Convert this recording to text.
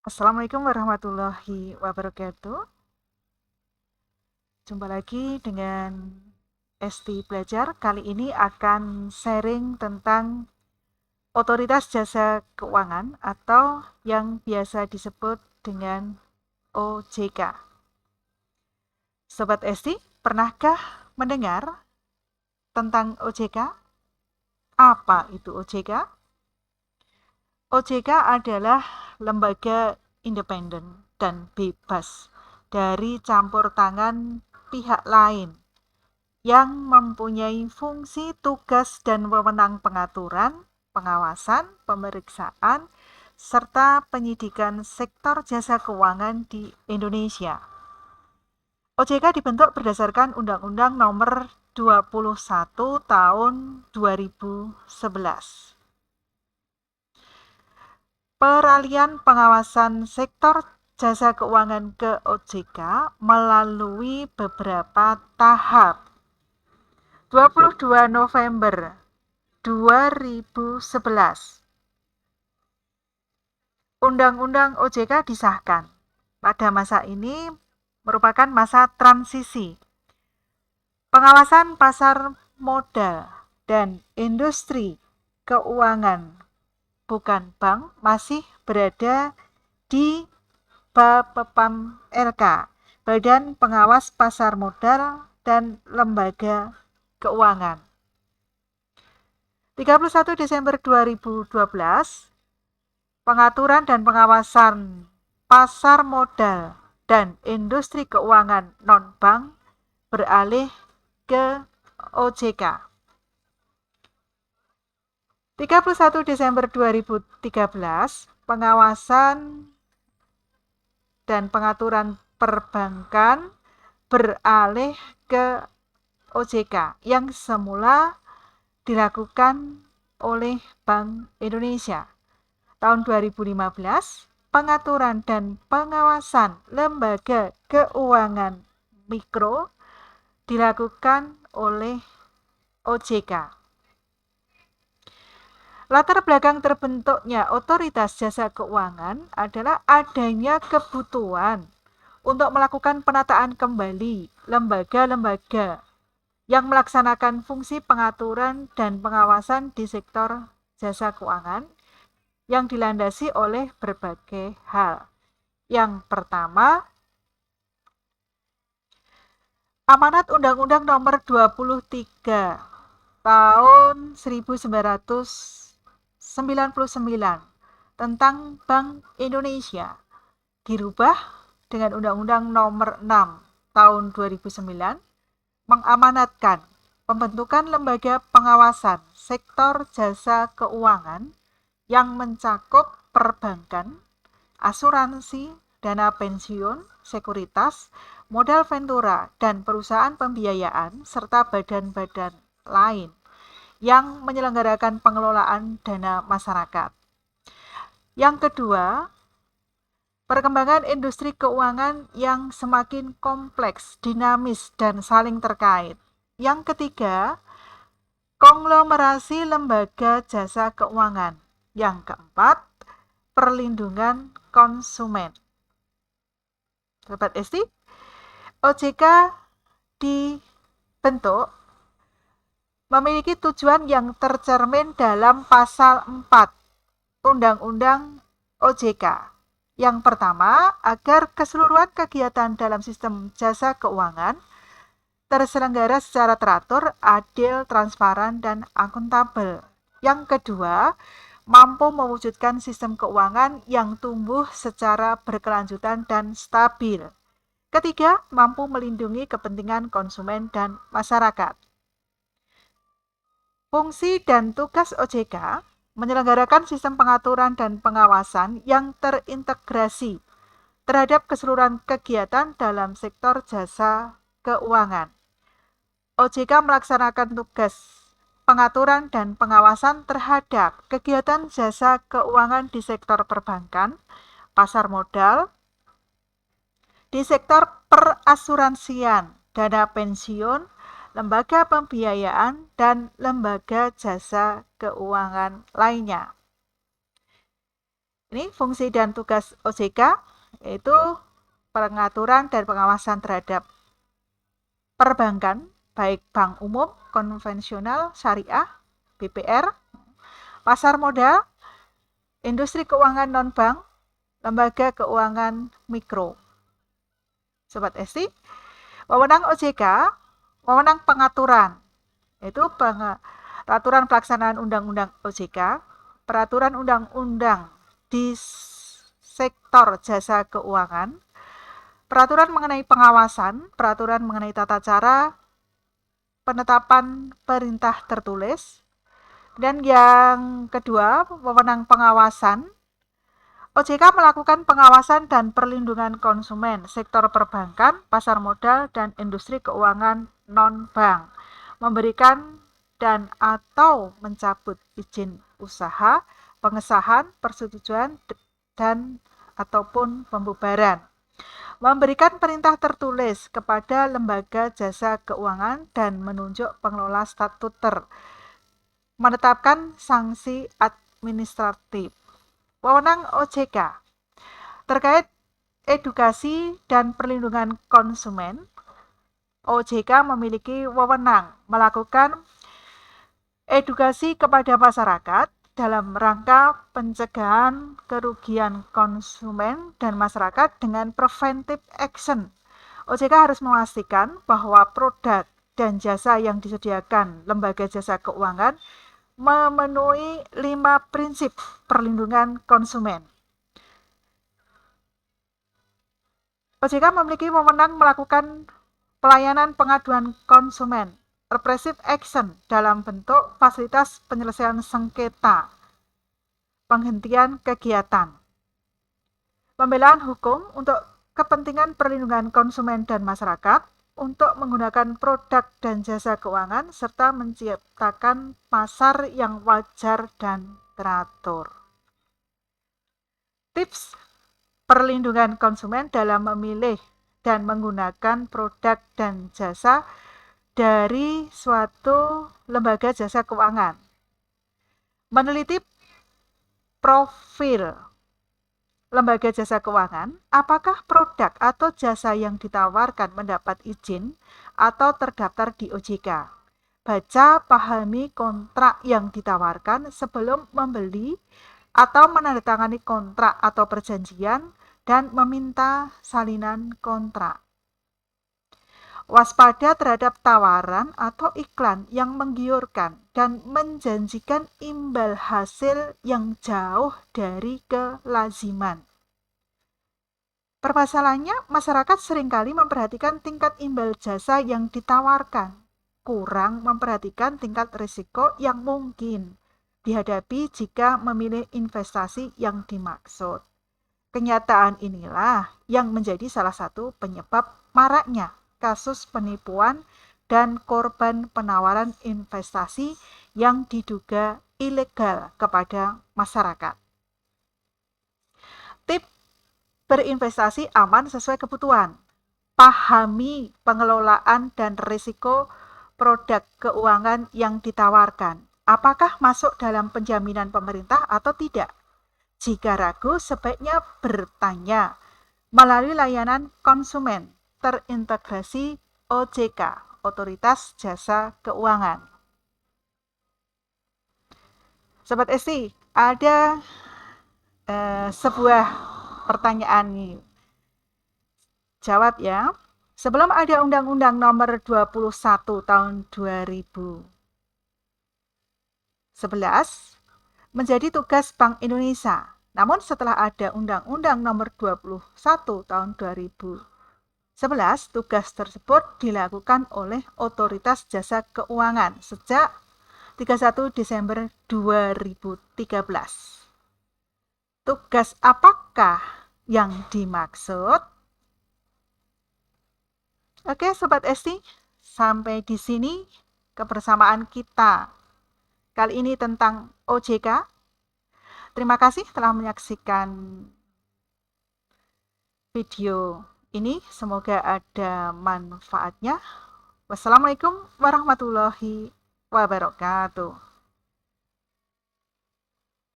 Assalamualaikum warahmatullahi wabarakatuh. Jumpa lagi dengan Esti Belajar. Kali ini akan sharing tentang Otoritas Jasa Keuangan atau yang biasa disebut dengan OJK. Sobat Esti, pernahkah mendengar tentang OJK? Apa itu OJK? OJK adalah lembaga independen dan bebas dari campur tangan pihak lain yang mempunyai fungsi, tugas, dan wewenang pengaturan, pengawasan, pemeriksaan, serta penyidikan sektor jasa keuangan di Indonesia. OJK dibentuk berdasarkan Undang-Undang Nomor 21 Tahun 2011. Peralihan pengawasan sektor jasa keuangan ke OJK melalui beberapa tahap. 22 November 2011, Undang-Undang OJK disahkan. Pada masa ini merupakan masa transisi. Pengawasan pasar modal dan industri keuangan bukan bank masih berada di Bapepam RK, Badan Pengawas Pasar Modal dan Lembaga Keuangan. 31 Desember 2012, pengaturan dan pengawasan pasar modal dan industri keuangan non-bank beralih ke OJK. 31 Desember 2013, pengawasan dan pengaturan perbankan beralih ke OJK yang semula dilakukan oleh Bank Indonesia. Tahun 2015, pengaturan dan pengawasan lembaga keuangan mikro dilakukan oleh OJK. Latar belakang terbentuknya Otoritas Jasa Keuangan adalah adanya kebutuhan untuk melakukan penataan kembali lembaga-lembaga yang melaksanakan fungsi pengaturan dan pengawasan di sektor jasa keuangan yang dilandasi oleh berbagai hal. Yang pertama, Amanat Undang-Undang Nomor 23 Tahun 1999 tentang Bank Indonesia dirubah dengan Undang-Undang Nomor 6 Tahun 2009 mengamanatkan pembentukan lembaga pengawasan sektor jasa keuangan yang mencakup perbankan, asuransi, dana pensiun, sekuritas, modal ventura, dan perusahaan pembiayaan, serta badan-badan lain yang menyelenggarakan pengelolaan dana masyarakat. Yang kedua, perkembangan industri keuangan yang semakin kompleks, dinamis, dan saling terkait. Yang ketiga, konglomerasi lembaga jasa keuangan. Yang keempat, perlindungan konsumen. Sobat Esti, OJK dibentuk memiliki tujuan yang tercermin dalam pasal 4 Undang-Undang OJK. Yang pertama, agar keseluruhan kegiatan dalam sistem jasa keuangan terselenggara secara teratur, adil, transparan, dan akuntabel. Yang kedua, mampu mewujudkan sistem keuangan yang tumbuh secara berkelanjutan dan stabil. Ketiga, mampu melindungi kepentingan konsumen dan masyarakat. Fungsi dan tugas OJK menyelenggarakan sistem pengaturan dan pengawasan yang terintegrasi terhadap keseluruhan kegiatan dalam sektor jasa keuangan. OJK melaksanakan tugas pengaturan dan pengawasan terhadap kegiatan jasa keuangan di sektor perbankan, pasar modal, di sektor perasuransian, dana pensiun, lembaga pembiayaan, dan lembaga jasa keuangan lainnya. Ini fungsi dan tugas OJK yaitu pengaturan dan pengawasan terhadap perbankan, baik bank umum, konvensional, syariah, BPR, pasar modal, industri keuangan non-bank, lembaga keuangan mikro. Sobat Esti, wewenang OJK, wewenang pengaturan, yaitu peraturan pelaksanaan undang-undang OJK, peraturan undang-undang di sektor jasa keuangan, peraturan mengenai pengawasan, peraturan mengenai tata cara penetapan perintah tertulis, dan yang kedua, wewenang pengawasan. OJK melakukan pengawasan dan perlindungan konsumen, sektor perbankan, pasar modal, dan industri keuangan non-bank, memberikan dan atau mencabut izin usaha, pengesahan, persetujuan, dan ataupun pembubaran, memberikan perintah tertulis kepada lembaga jasa keuangan dan menunjuk pengelola statuter, menetapkan sanksi administratif. Wewenang OJK terkait edukasi dan perlindungan konsumen, OJK memiliki wewenang melakukan edukasi kepada masyarakat dalam rangka pencegahan kerugian konsumen dan masyarakat dengan preventive action. OJK harus memastikan bahwa produk dan jasa yang disediakan lembaga jasa keuangan memenuhi 5 prinsip perlindungan konsumen. OJK memiliki wewenang melakukan pelayanan pengaduan konsumen, repressive action dalam bentuk fasilitas penyelesaian sengketa, penghentian kegiatan, pembelaan hukum untuk kepentingan perlindungan konsumen dan masyarakat, untuk menggunakan produk dan jasa keuangan, serta menciptakan pasar yang wajar dan teratur. Tips perlindungan konsumen dalam memilih dan menggunakan produk dan jasa dari suatu lembaga jasa keuangan. Meneliti profil lembaga jasa keuangan, apakah produk atau jasa yang ditawarkan mendapat izin atau terdaftar di OJK. Baca, pahami kontrak yang ditawarkan sebelum membeli atau menandatangani kontrak atau perjanjian dan meminta salinan kontrak. Waspada terhadap tawaran atau iklan yang menggiurkan dan menjanjikan imbal hasil yang jauh dari kelaziman. Permasalahannya, masyarakat seringkali memperhatikan tingkat imbal jasa yang ditawarkan, kurang memperhatikan tingkat risiko yang mungkin dihadapi jika memilih investasi yang dimaksud. Kenyataan inilah yang menjadi salah satu penyebab maraknya kasus penipuan dan korban penawaran investasi yang diduga ilegal kepada masyarakat. Tips berinvestasi aman sesuai kebutuhan. Pahami pengelolaan dan risiko produk keuangan yang ditawarkan. Apakah masuk dalam penjaminan pemerintah atau tidak? Jika ragu, sebaiknya bertanya melalui layanan konsumen terintegrasi OJK, Otoritas Jasa Keuangan. Sobat Esti, ada sebuah pertanyaan nih. Jawab ya. Sebelum ada Undang-Undang Nomor 21 tahun 2011, menjadi tugas Bank Indonesia. Namun setelah ada Undang-Undang Nomor 21 tahun 2011, tugas tersebut dilakukan oleh Otoritas Jasa Keuangan sejak 31 Desember 2013. Tugas apakah yang dimaksud? Oke, Sobat Esti, sampai di sini kebersamaan kita kali ini tentang OJK. Terima kasih telah menyaksikan video ini. Semoga ada manfaatnya. Wassalamualaikum warahmatullahi wabarakatuh.